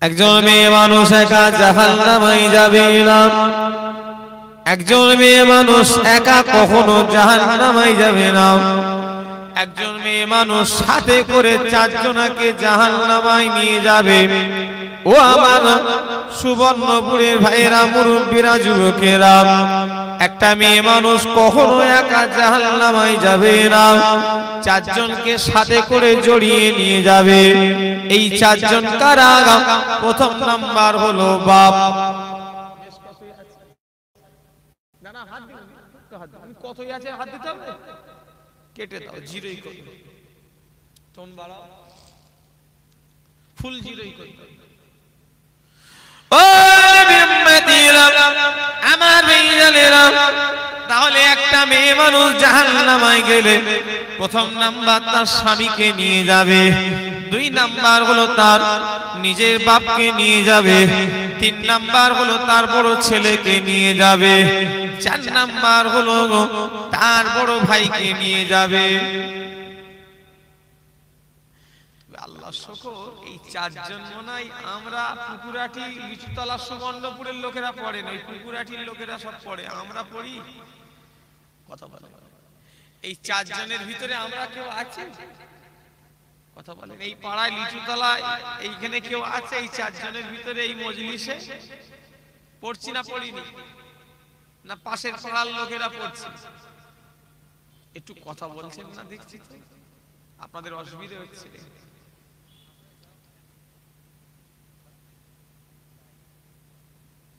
একজন মেয়ে মানুষ একা জাহান্নামে যাবে না। একজন মেয়ে মানুষ একা কখনো জাহান্নামে যাবে না। একজন মেয়ে মানুষ সাথে করে চারজনকে জাহান্নামে নিয়ে যাবে। ও আমার সুবর্ণপুরের ভাইয়েরা, মুরব্বীরা, যুবকেরা, একটা মেয়ে মানুষ কখনো একা জাহান্নামে যাবে না, চারজনকে সাথে করে জড়িয়ে নিয়ে যাবে। এই চারজন কারা? প্রথম নাম্বার হলো বাপ। কতই আছে হাত দিতে হবে, কেটে দাও, জিরোই করো, টোন বাড়াও, ফুল জিরোই করো। আমার ভাইজানেরা, তাহলে একটা মেয়ে মানুষ জাহান্নামে গেলে প্রথম নাম্বার তার স্বামীকে নিয়ে যাবে, দুই নাম্বার হলো তার নিজের বাপকে নিয়ে যাবে, তিন নাম্বার হলো তার বড় ছেলেকে নিয়ে যাবে, চার নাম্বার হলো তার বড় ভাইকে নিয়ে যাবে। আল্লাহ শুকর, এই চারজন মনাই আমরা পুকুরাটি লিচুতলা সুবর্ণপুরের লোকেরা পড়ে না, ওই পুকুরাটির লোকেরা সব পড়ে, আমরা পড়ি। কথা বলে, এই চারজনের ভিতরে আমরা কেউ আছে? কথা বলেন, এই পাড়ায় লিচুতলায় এইখানে কেউ আছে এই চারজনের ভিতরে? এই মজলিসে পড়ছি না পড়িনি? না পাশের পাড়ার লোকেরা পড়ছে? একটু কথা বলছেন না, দেখছি তো আপনাদের অসুবিধা হচ্ছে।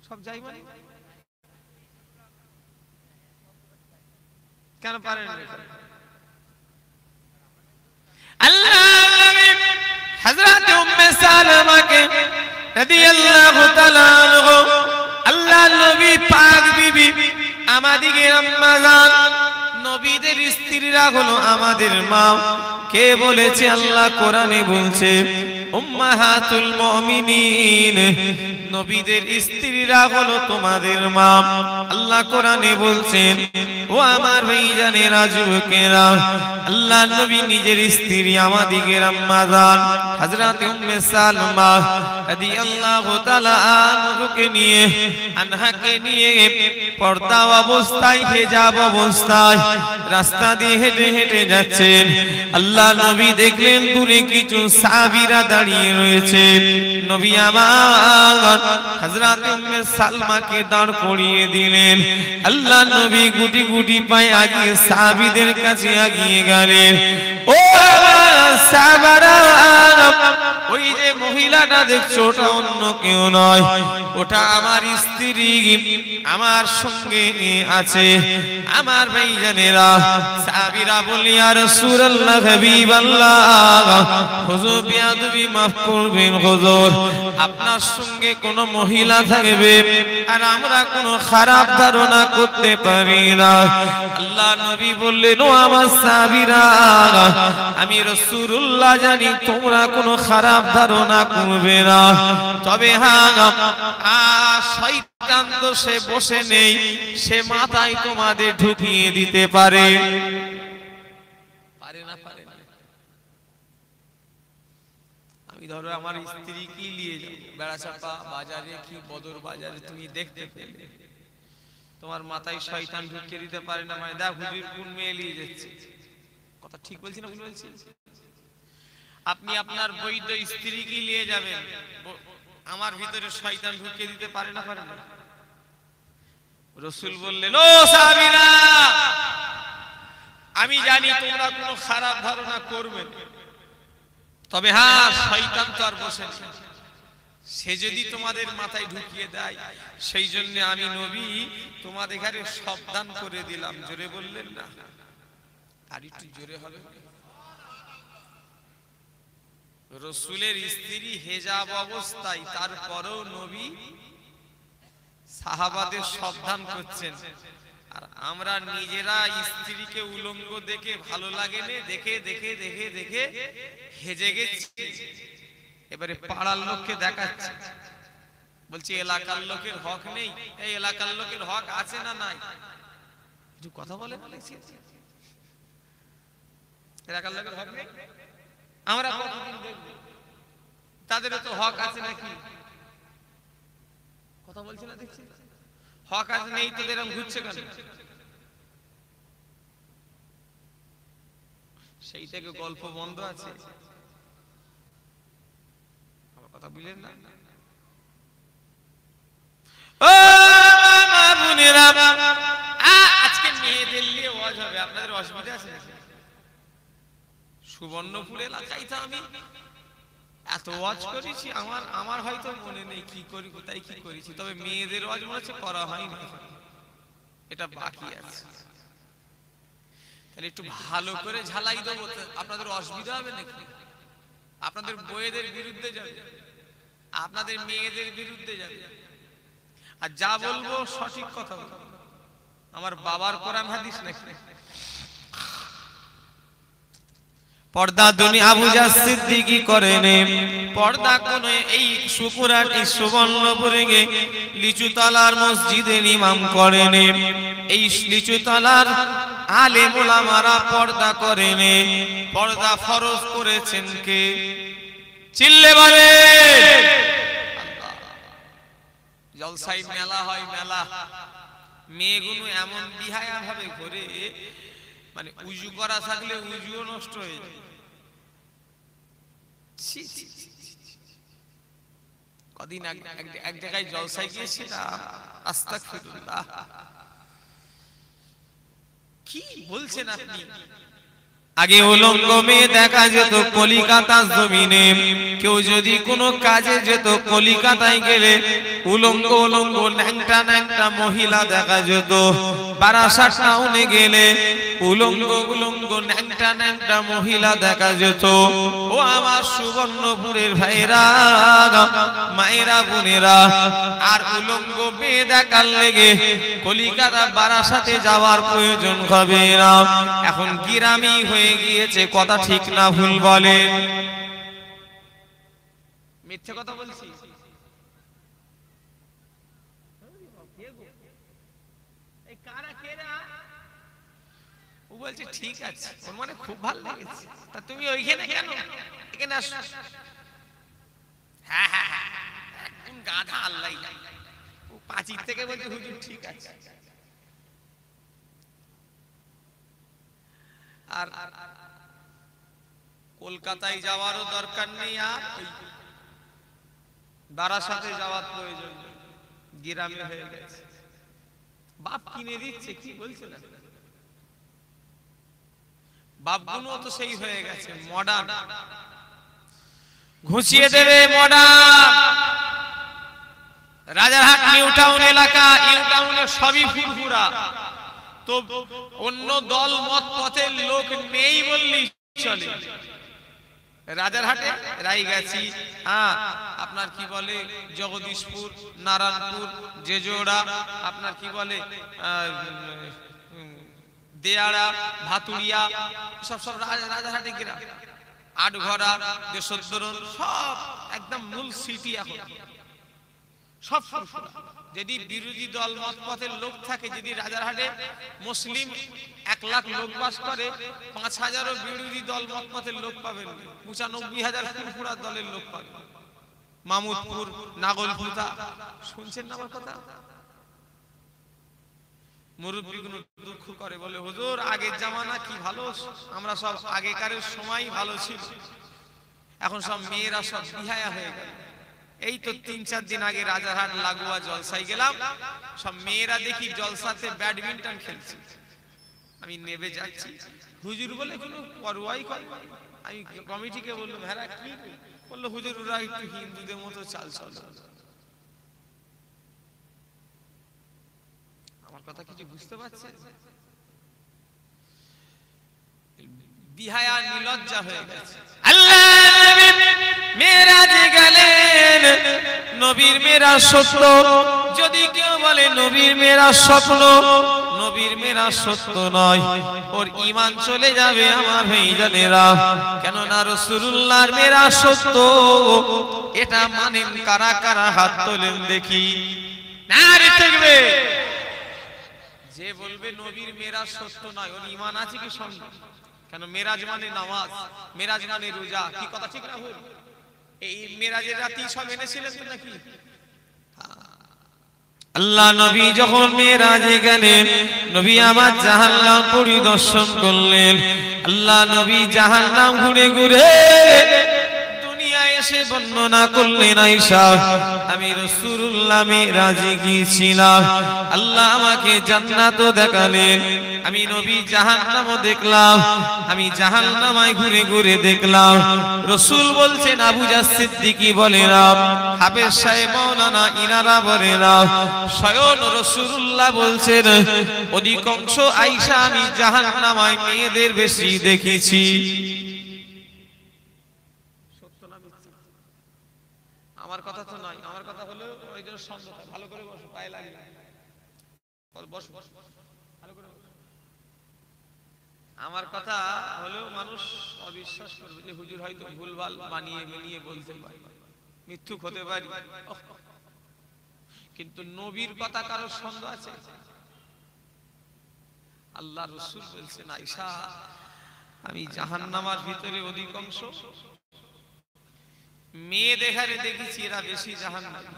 সব যাই মানে কেন পারেন? আল্লাহ নবী হযরত উম্মে সালামাকে রাদিয়াল্লাহু তাআলা আনহু, আল্লাহ নবী পাক বিবি আমাদের আম্মা জান, নবীদের স্ত্রীরা হলো আমাদের মা। কে বলেছে? আল্লাহ কোরআনে বলছে উম্মাহাতুল মুমিনিন, নবীদের স্ত্রীরা হলো তোমাদের মা। আল্লাহ কোরআনে বলছেন ও আমার ভাইজানেরা, যুবকেরা, আল্লাহ নবী নিজের স্ত্রী আমাদের আম্মা জান হযরত উম্মে সালামা রাদিয়াল্লাহু তাআলা আনহাকে নিয়ে পর্দা অবস্থায়, হিজাব অবস্থায় রাস্তা দিয়ে হেঁটে হেঁটে যাচ্ছেন। আল্লাহ নবী দেখলেন দূরে কিছু সাহাবীরা দাঁড়িয়ে রয়েছে। নবী আমার হযরত উম্মে সালমাকে দাঁড় করিয়ে দিলেন। আল্লাহ নবী গুটি গুটি পায়ে আগিয়ে সাহাবীদের কাছে এগিয়ে গেলেন। ও সাহাবারা, ওই যে মহিলাটা দেখছো ওটা অন্য কেউ নয়, ওটা আমার স্ত্রী, আমার সঙ্গে আছে। আমার ভাইজানেরা, সাহাবীরা বলি ইয়া রাসূলুল্লাহ, হাবিবাল্লাহ, হুজুর বিয়াদবি মাফ করবেন হুজুর, আপনার সঙ্গে কোন মহিলা থাকবে আর আমরা কোনো খারাপ ধারণা করতে পারি না। আল্লাহ নবী বললেন ও আমার সাহাবীরা, আমি রাসূলুল্লাহ জানি তোমরা কোনো খারাপ ধারণা করবে না, তবে হ্যাঁ শয়তান তো সে বসে নেই, সে মাথায় তোমাদের ঢুকিয়ে দিতে পারে। পারে না? পারে না? আমি ধরো আমার স্ত্রী কি নিয়ে যাও বেড়াচাপা বাজারে কি বদর বাজারে, তুমি দেখতে পেলে তোমার মাথায় শয়তান ঢুকিয়ে দিতে পারে না? মানে দেখ হুজুর কোন মেয়ে নিয়ে যাচ্ছে। কথা ঠিক বলছি না ভুল বলছি? আপনি আপনার বৈধ স্ত্রী কি নিয়ে যাবেন, আমার ভিতরে শয়তান ঢুকিয়ে দিতে পারে না? পারে না? রাসূল বললেন ও সাহাবীরা, আমি জানি তোমরা কোনো খারাপ ধারণা করবে, তবে হ্যাঁ শয়তান তো আর বসে নেই, সে যদি তোমাদের মাথায় ঢুকিয়ে দেয় সেই জন্য আমি নবী তোমাদের ঘরে সাবধান করে দিলাম। জোরে বললেন না? আর একটু জোরে হবে। রাসূলের স্ত্রী হিজাব অবস্থায়, তারপরেও নবী সাহাবাদের সাবধান করছেন। আর আমরা নিজেরা স্ত্রীকে উলঙ্গ দেখে ভালো লাগে না, দেখে দেখে দেখে দেখে হেজে গেছি, এবারে পাড়ার লোককে দেখাচ্ছে, বলছি এলাকার লোকের হক নেই। এই এলাকার লোকের হক আছে না নাই? একটু কথা বলেন। এলাকার লোকের হক নেই, আমরা কতদিন দেখব, তাদের তো হক আছে নাকি? কথা বলছে না দেখছি, হক আজ নেই তো এরকম ঘুরছে কেন? সেই থেকে গল্প বন্ধ আছে, আমার কথা বুঝলেন না? ও মা বোনেরা, আজকে মেয়েদের নিয়ে ওয়াজ হবে, আপনাদের অসুবিধা আছে? সুবর্ণপুর এলাকায় তো আমি এত ওয়াজ করেছি, আমার হয়তো মনে নেই কি করি, কোথায় কি করেছি, তবে মেয়েদের ওয়াজ মনে হচ্ছে করা হয়নি, এটা বাকি আছে। তাহলে একটু ভালো করে ঝালাই দেবো, আপনাদের অসুবিধা হবে নাকি? আপনাদের বইয়েদের বিরুদ্ধে যাবে, আপনাদের মেয়েদের বিরুদ্ধে যাবে, আর যা বলবো সঠিক কথা বলবো, আমার বাবার কোরআন হাদিস নাকি। পর্দা দুনিয়া আবু জাহ সিদ্দিকী করেন, পর্দা কোন এই শুকুরাট এই সুবর্ণপুরে গে লিচুতলার মসজিদের ইমাম করেন। এই লিচুতলার আলেম ওলামারা পর্দা করেন। পর্দা ফরজ করেছেন কে? চিল্লে বলে। জলসাই মেলা হয়, মেলা মেয়েগুলো এমন বিহায়া ভাবে ঘুরে, মানে উজু করা থাকলে উজুও নষ্ট হয়ে যায়। কদিন এক জায়গায় জলসায় গিয়েছিলাম, আস্তাগফিরুল্লাহ, কি বলছেন আপনি? আগে উলঙ্গ মেয়ে দেখা যেত কলিকাতার জমিনে, কেউ যদি কোনো কাজে যেত কলিকাতায় গেলে উলঙ্গ উলঙ্গ ন্যাংটা ন্যাংটা মহিলা দেখা যেত। বারাসাত টাউনে গেলে উলঙ্গ উলঙ্গ ন্যাংটা ন্যাংটা মহিলা দেখা যেত। ও আমার সুবর্ণপুরের ভাইরা, মায়েরা, বোনেরা, আর উলঙ্গ মেয়ে দেখার লেগে কলিকাতা বারাসাতে যাওয়ার প্রয়োজন হবে না। এখন গ্রামই হয়ে গিয়েছে, কথা ঠিক না ভুল বলে? মিথ্যে কথা বলছি? ও বলছে ঠিক আছে, ওর মানে খুব ভালো লেগেছে, তা তুমি ওইখানে কেন? এখানে আসো। হ্যাঁ হ্যাঁ হ্যাঁ, একদম গাধা, আল্লাহ জানে। ও পাঁচির থেকে বলছে হুজুর ঠিক আছে। আর কলকাতায় যাওয়ারও দরকার নেই, আর বারাসাতে যাওয়ার প্রয়োজন নেই, গ্রামে হয়ে গেছে। বাপ কিনে দিচ্ছে, কি বলছে না? বাপগুলো তো সেই হয়ে গেছে মডার্ন, ঘুষিয়ে দেবে মডার্ন। রাজারহাট নিউ টাউন এলাকা, নিউ টাউনে সবই ফুরফুরা, তো অন্য দল মত পথের লোক নেই বললি চলে। রাজারহাটে রায়গাছি, হ্যাঁ আপনার কি বলে জগদীশপুর, নারায়ণপুর, জেজোড়া, আপনার কি বলে দেয়াড়া, ভাতুড়িয়া, সব সব রাজারহাটে গ্রাম। আটঘরা, দেশোত্তরণ, সব একদম মূল সিটি। এখন সব যদি বিরোধী দল মত পথের লোক থাকে, যদি রাজারহাটে মুসলিম 1 লাখ লোক বাস করে, 5,000ও বিরোধী দল মত পথের লোক পাবেন, 95,000 ফুরফুরা দলের লোক পাবেন। মামুদপুর, নাগলপুতা, শুনছেন না আমার কথা? মুরব্বীগুলো দুঃখ করে, বলে হুজুর আগের জামানা কি ভালো, আমরা সব আগেকারের সময় ভালো ছিল, এখন সব মেয়েরা সব বিহায়া হয়ে গেল। এই তো 3-4 দিন আগে রাজারহাট লাগোয়া জলসায় গেলাম, সব মেয়েরা দেখি জলসাতে ব্যাডমিন্টন খেলছে। আমি নেবে যাচ্ছি, হুজুর বলে কোনো পরোয়াই করে। আমি কমিটিকে বললাম, হ্যাঁ কি? বললো হুজুর ওরা একটু হিন্দুদের মতো চাল চলে। আমার কথা কিছু বুঝতে পারছেন? বিহায়া নিলজ্জা হয়ে গেছে। আল্লাহ নবী মেরাজে গেলেন, নবীর মেরাজ সত্য। যদি কেউ বলে নবীর মেরাজ স্বপ্ন, নবীর মেরাজ সত্য নয়, ওর ঈমান চলে যাবে আমার ভাইজানেরা। কেন না রাসূলুল্লাহর মেরাজ সত্য। এটা মানেন কারা কারা? হাত তোলেন দেখি। নারে তাকবীর। যে বলবে নবীর মেরাজ সত্য নয়, ওর ঈমান আছে কি সন্দেহ? কেন মেরাজ মানে নামাজ, মেরাজ মানে রোজা, কি কথা ঠিক না ভুল? এই মেরাজের রাতেই সব এনেছিলেন তো নাকি? আল্লাহ নবী যখন মেরাজে গেলেন, নবী আমার জাহান্নাম পরিদর্শন করলেন। আল্লাহ নবী জাহান্নাম ঘুরে ঘুরে দুনিয়ায় এসে বর্ণনা করলেন, আয়েশা আমি রাসূলুল্লাহ মেরাজে গিয়েছিলাম, আল্লাহ আমাকে জান্নাতও দেখালেন, আমি নবী জাহান্নামও দেখলাম, আমি জাহান্নামায় ঘুরে ঘুরে দেখলাম। রাসূল বলছেন, আবু জার সিদ্দিকী বলেন, হাফেজ সাহেব মাওলানা ইনারা বলেন, স্বয়ং রাসূলুল্লাহ বলছেন, অধিকাংশ আয়েশা আমি জাহান্নামায় মেয়েদের বেশি দেখেছি। আমার কথা তো নয়, আমার কথা হলো ওই যে সন্দেহ। ভালো করে বসো, পায়ে লাগে বসো, ভালো করে বসো। আমার কথা হলো মানুষ অবিশ্বাস করবে যে হুজুর হয়তো ভুলভাল বানিয়ে মিলিয়ে বলতে পারে, মিথ্যুক হতে পারে, কিন্তু নবীর কথা কারো সন্দেহ আছে? আল্লাহ রাসূল বলছেন, আয়েশা আমি জাহান্নামের ভিতরে অধিকাংশ মেয়ে দেখারে দেখেছি, এরা বেশি জাহান্নামী।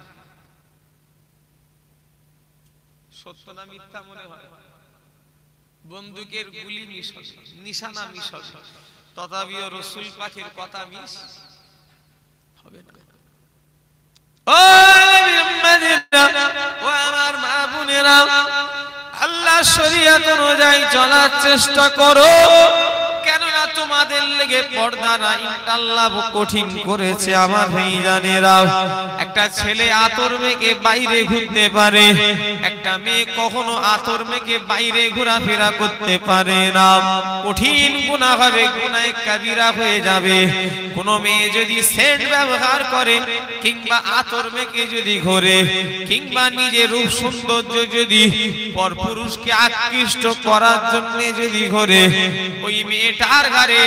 সত্য না মিথ্যা মনে হয়? বন্দুকের গুলি মিস হবে, নিশানা মিস হবে, তথাপিও রাসূল পাকের কথা মিস হবে না। ও মুহাম্মাদিরা, ও আমার মা বোনেরা, আল্লাহ শরীয়ত অনুযায়ী চলার চেষ্টা করো, কেননা তোমাদের লেগে পর্দার আইনটা আল্লাহ কঠিন করেছে। আমার ভাইজানেরা, একটা ছেলে আতর মেখে বাইরে ঘুরতে পারে, একটা মেয়ে কখনো আতর মেখে বাইরে ঘোরাফেরা করতে পারে না, কঠিন গুনাহ হবে, গুনাহে কাবিরা হয়ে যাবে। কোন মেয়ে যদি সেন্ট ব্যবহার করে কিংবা আতর মেখে যদি ঘোরে কিংবা নিজের রূপ সৌন্দর্য যদি পরপুরুষকে আকৃষ্ট করার জন্য যদি ঘোরে, ওই মেয়েটার ঘরে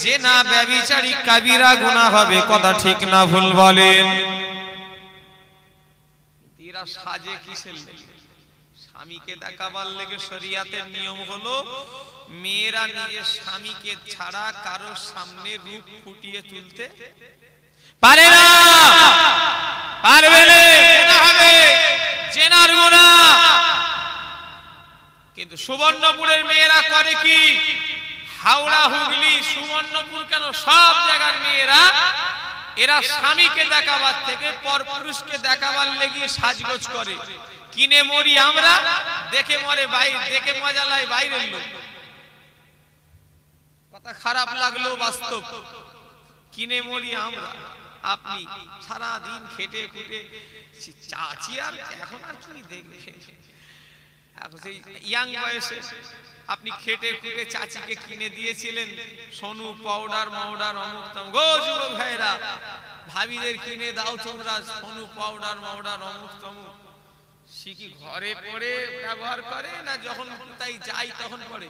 জিনা ব্যভিচারী কাবিরা গুনাহ হবে। কথা ঠিক না ভুল বলেন? এরা সাজে কিসের লেগে? স্বামীকে দেখাবার লেগে। শরীয়তের নিয়ম হলো মেয়েরা নিজের স্বামীকে ছাড়া কারোর সামনে রূপ ফুটিয়ে তুলতে পারে না। পারবে না, গুনাহ হবে, জিনার গুনাহ। কিন্তু সুবর্ণপুরের মেয়েরা করে কি? হাওড়া, হুগলি, সুবর্ণপুর কেন, সব জায়গার মেয়েরা এরা স্বামীকে দেখাবার থেকে পরপুরুষকে দেখাবার লেগে সাজগোজ করে। কিনে মরি আমরা, দেখে মরে বাইরে, দেখে মজা লাই বাইরের লোক। কথা খারাপ লাগলেও বাস্তব। কিনে মরি আমরা। আপনি সারা দিন খেটে খুটে চাচি, আর এখন আর কি দেখবে, এখন সেই ইয়াং বয়সে আপনি খেটে খুটে চাচিকে কিনে দিয়েছিলেন সোনু, পাউডার, মাউডার, অমুক তমুক। গো যুবক ভাইরা, ভাবিদের কিনে দাও তোমরা সোনু, পাউডার, মাউডার, অমুক তমুক। সে কি ঘরে পড়ে ব্যবহার করে না যখন তাই যাই তখন পড়ে?